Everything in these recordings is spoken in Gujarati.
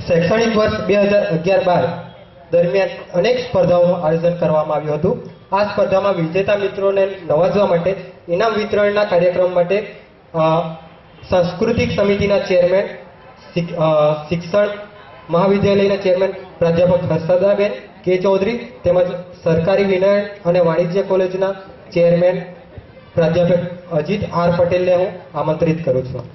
શૈક્ષણિક વર્ષ 2011-12 દરમિયાન અનેક સ્પર્ધાઓનું આયોજન કરવામાં આવ્યું હતું। આ સ્પર્ધામાં વિજેતા મિત્રોને નવાજવા માટે ઇનામ વિતરણના કાર્યક્રમ માટે સાંસ્કૃતિક સમિતિના ચેરમેન, શિક્ષણ મહાવિદ્યાલયના ચેરમેન પ્રાધ્યાપક હર્ષદાબેન કે ચૌધરી તેમજ સરકારી વિનયન અને વાણિજ્ય કોલેજના ચેરમેન પ્રાધ્યાપક અજીત આર પટેલને હું આમંત્રિત કરું છું।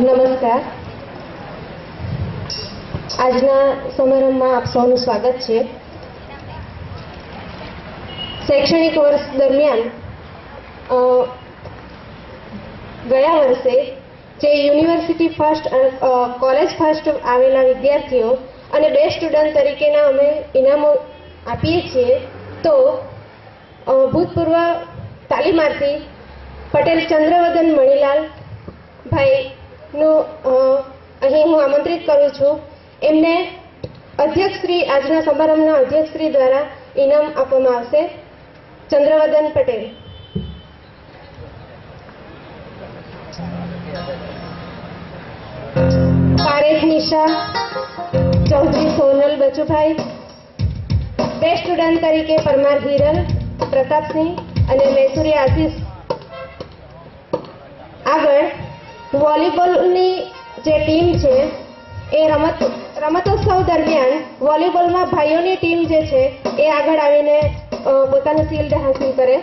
નમસ્કાર। આજના સમારંભમાં આપ સૌનું સ્વાગત છે। શૈક્ષણિક વર્ષ દરમિયાન ગયા વર્ષે જે યુનિવર્સિટી ફર્સ્ટ કોલેજ ફર્સ્ટ આવેલા વિદ્યાર્થીઓ અને બેસ્ટ સ્ટુડન્ટ તરીકેના અમે ઇનામો આપીએ છીએ। તો ભૂતપૂર્વ તાલીમાર્થી પટેલ ચંદ્રવદન મણીલાલ ભાઈનું અહીં હું આમંત્રિત કરું છું। એમને અધ્યક્ષશ્રી આજના સમારંભના અધ્યક્ષશ્રી દ્વારા ઇનામ આપવામાં આવશે। ચંદ્રવદન પટેલ। પારેખ નિશા ચૌધરી સોનલ બચુભાઈ। બેસ્ટ સ્ટુડન્ટ તરીકે પરમાર હિરલ પ્રતાપસિંહ અને મૈસુરી આશીષ। આગળ વોલીબોલની જે ટીમ છે એ રમતોત્સવ દરમિયાન વોલીબોલમાં ભાઈઓની ટીમ જે છે એ આગળ આવીને પોતાનું શિલ્ડ હાંસલ કરે।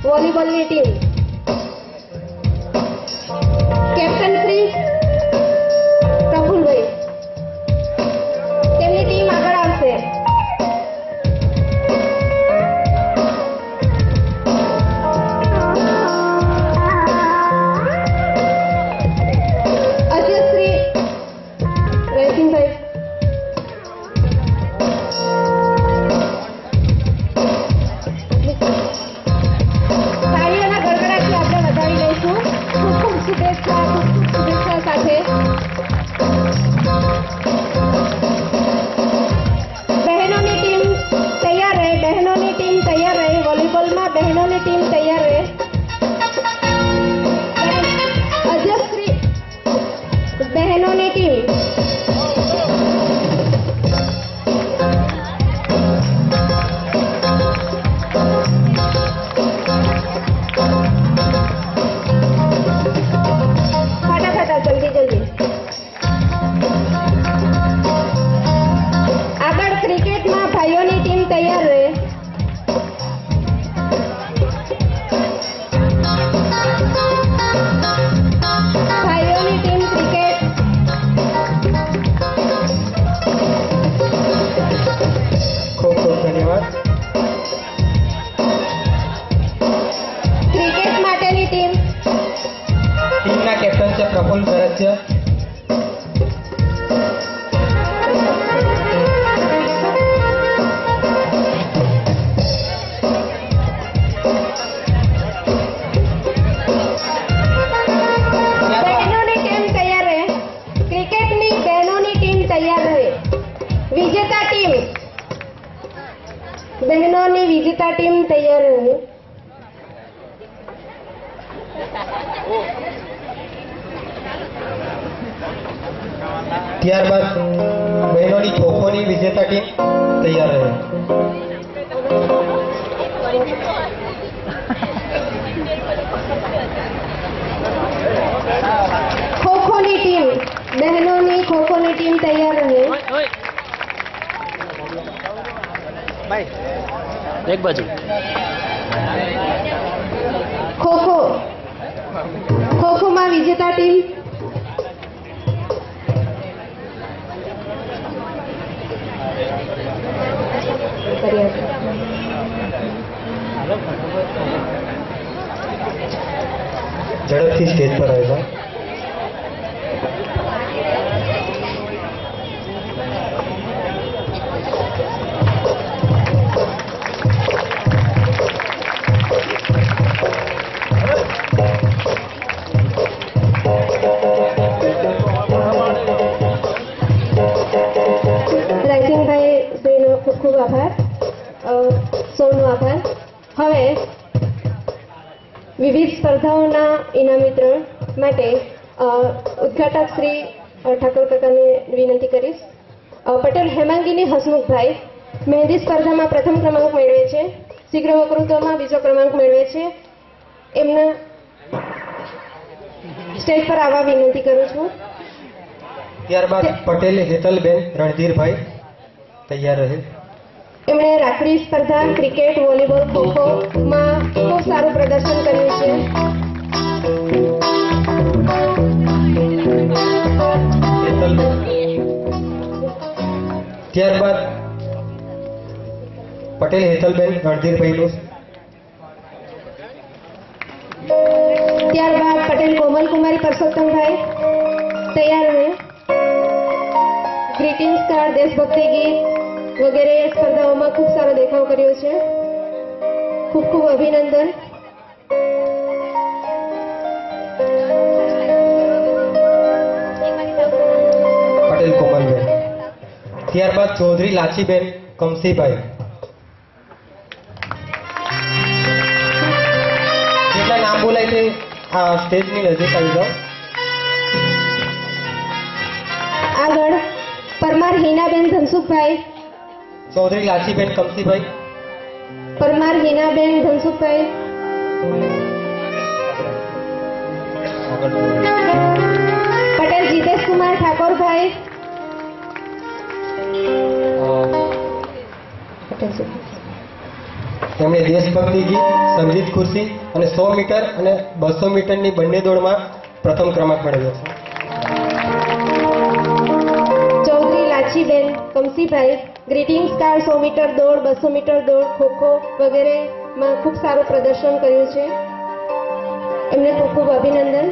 વોલીબોલની ટીમ કેપ્ટન શ્રી પ્રફુલભાઈ, તેમની ટીમ આગળ આવશે। પ્રફુલ્લ કરજિયા। બહેનોની ટીમ તૈયાર રહે। ક્રિકેટની બહેનોની ટીમ તૈયાર રહે। વિજેતા ટીમ, બહેનોની વિજેતા ટીમ તૈયાર રહે। ત્યારબાદ બહેનોની ખોખોની વિજેતા ટીમ તૈયાર રહે। ખોખોની ટીમ, બહેનોની ખોખોની ટીમ તૈયાર રહે। એક બાજુ ખોખો, ખોખોમાં વિજેતા ટીમ ઝડપથી સ્ટેજ પર આવ્યા। રાયસિંગભાઈ ખૂબ ખૂબ આભાર. સૌનો આભાર. હવે વિવિધ સ્પર્ધાઓના ઇનામ વિતરણ માટે ઉદ્ઘાટક શ્રી ઠાકોર કાકાને વિનંતી કરીશ. પટેલ હેમાંગીની હસમુખભાઈ મહેંદી સ્પર્ધામાં પ્રથમ ક્રમાંક મેળવે છે. શીઘ્ર વકૃત્વમાં બીજો ક્રમાંક મેળવે છે. એમના સ્ટેજ પર આવવા વિનંતી કરું છું. ત્યારબાદ પટેલ હેતલબેન રણધીરભાઈ તૈયાર રહે. એમણે રાખડી સ્પર્ધા, ક્રિકેટ, વોલીબોલ, ખોખોમાં ખૂબ સારું પ્રદર્શન કર્યું છે. હેતલબેન. ત્યારબાદ પટેલ હેતલબેન રણધીરભાઈનું. ત્યારબાદ પટેલ કોમલ કુમારી પરસોત્તમભાઈ તૈયાર રહે. ગ્રીટિંગ્સ કાર્ડ, દેશભક્તિ ગીત વગેરે સ્પર્ધાઓમાં ખૂબ સારો દેખાવ કર્યો છે. ખૂબ ખૂબ અભિનંદન. પટેલ કોમલબેન. ત્યારબાદ ચૌધરી લાચીબેન કમસીભાઈ. જેટલા નામ બોલાય તે આ સ્ટેજની નજીક આવી જાઓ. આગળ પરમાર હિનાબેન ધનસુખભાઈ. ચૌધરી લાચીબેન કમસીભાઈ. પરમાર હિનાબેન ધનસુખભાઈ. પટેલ જીતેશ કુમાર ઠાકોરભાઈ. તેમણે દેશભક્તિ ગીત, સંગીત ખુરશી અને 100 મીટર અને 200 મીટરની બંને દોડમાં પ્રથમ ક્રમાંક મેળવ્યો છે. ચૌધરી લાચીબેન કમસીભાઈ ગ્રીટિંગ્સ કાર્ડ, 100 મીટર દોડ, 200 મીટર દોડ, ખોખો વગેરેમાં ખૂબ સારું પ્રદર્શન કર્યું છે. એમને ખૂબ ખૂબ અભિનંદન.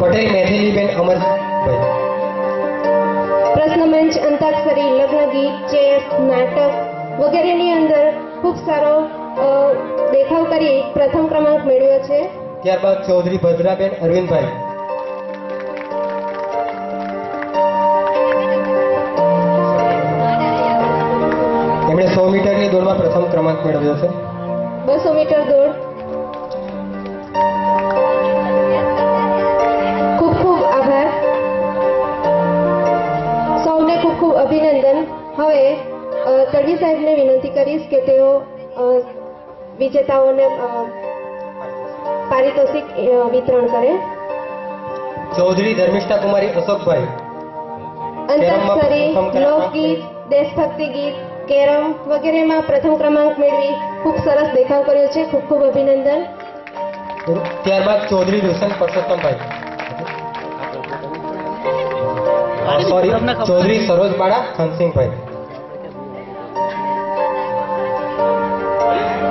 પટેલ મેથિલીબેન અમરભાઈ. પ્રશ્ન મંચ, અંતાક્ષરી, લગ્ન ગીત, ચેસ, નાટક વગેરેની અંદર ખૂબ સારો દેખાવ કરી પ્રથમ ક્રમાંક મેળવ્યો છે. ત્યારબાદ ચૌધરી ભદ્રાબેન અરવિંદભાઈ. તેમણે 100 મીટરની દોડમાં પ્રથમ ક્રમાંક મેળવ્યો છે. 200 મીટર દોડ. ખૂબ ખૂબ આભાર. સૌને ખૂબ ખૂબ અભિનંદન. હવે તડવી સાહેબને વિનંતી કરીશ કે તેઓ વિજેતાઓને પારિતોષિક વિતરણ કરે. ચૌધરી ધર્મિષ્ઠા કુમારી અશોકભાઈ. અંતાક્ષરી, લોકગીત, દેશભક્તિ ગીત, કેરમ વગેરેમાં પ્રથમ ક્રમાંક મેળવી ખૂબ સરસ દેખાવ કર્યો છે. ખૂબ ખૂબ અભિનંદન. ત્યારબાદ ચૌધરી રોશન પરસોત્તમભાઈ. ચૌધરી સરોજબાળા ખાનસિંહભાઈ.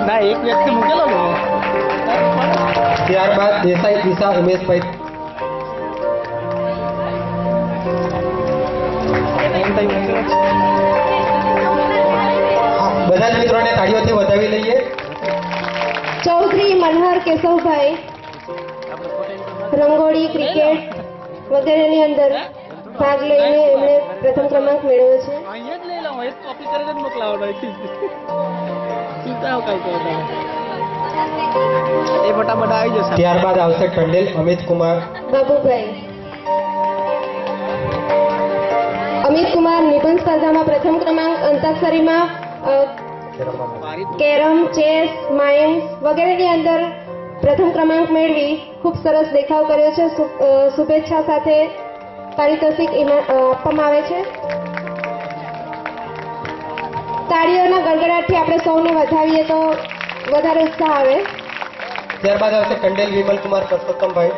ના એક વ્યક્તિ મૂકેલો ને. ત્યારબાદ દેસાઈ દિશા ઉમેશભાઈ. બધા જ મિત્રોને તાળીઓથી વધાવી લઈએ. ચૌધરી મનહર કેશવભાઈ રંગોળી, ક્રિકેટ વગેરેની અંદર ભાગ લઈને એમણે પ્રથમ ક્રમાંક મેળવ્યો છે. અહીંયા જ લઈ લઉં, એ કોપી કરીને જ મોકલાવો. ચિંતા કઈ કરતા એ ફટાફટ આવી જશે. ત્યારબાદ આવશે ટંડેલ અમિત કુમાર. બાબુભાઈ. અમિત કુમાર નિબંધ સ્પર્ધામાં પ્રથમ ક્રમાંક, અંતાક્ષરીમાં કેરમ, ચેસ, માઇમ્સ વગેરેની અંદર પ્રથમ ક્રમાંક મેળવી ખૂબ સરસ દેખાવ કર્યો છે. શુભેચ્છા સાથે પારિતોષિક આપવામાં આવે છે. તાળીઓના ગડગડાટથી આપણે સૌને વધાવીએ તો વધારે ઉત્સાહ આવે. ત્યારબાદ આવશે ટંડેલ વિમલ કુમાર પરસોત્તમભાઈ.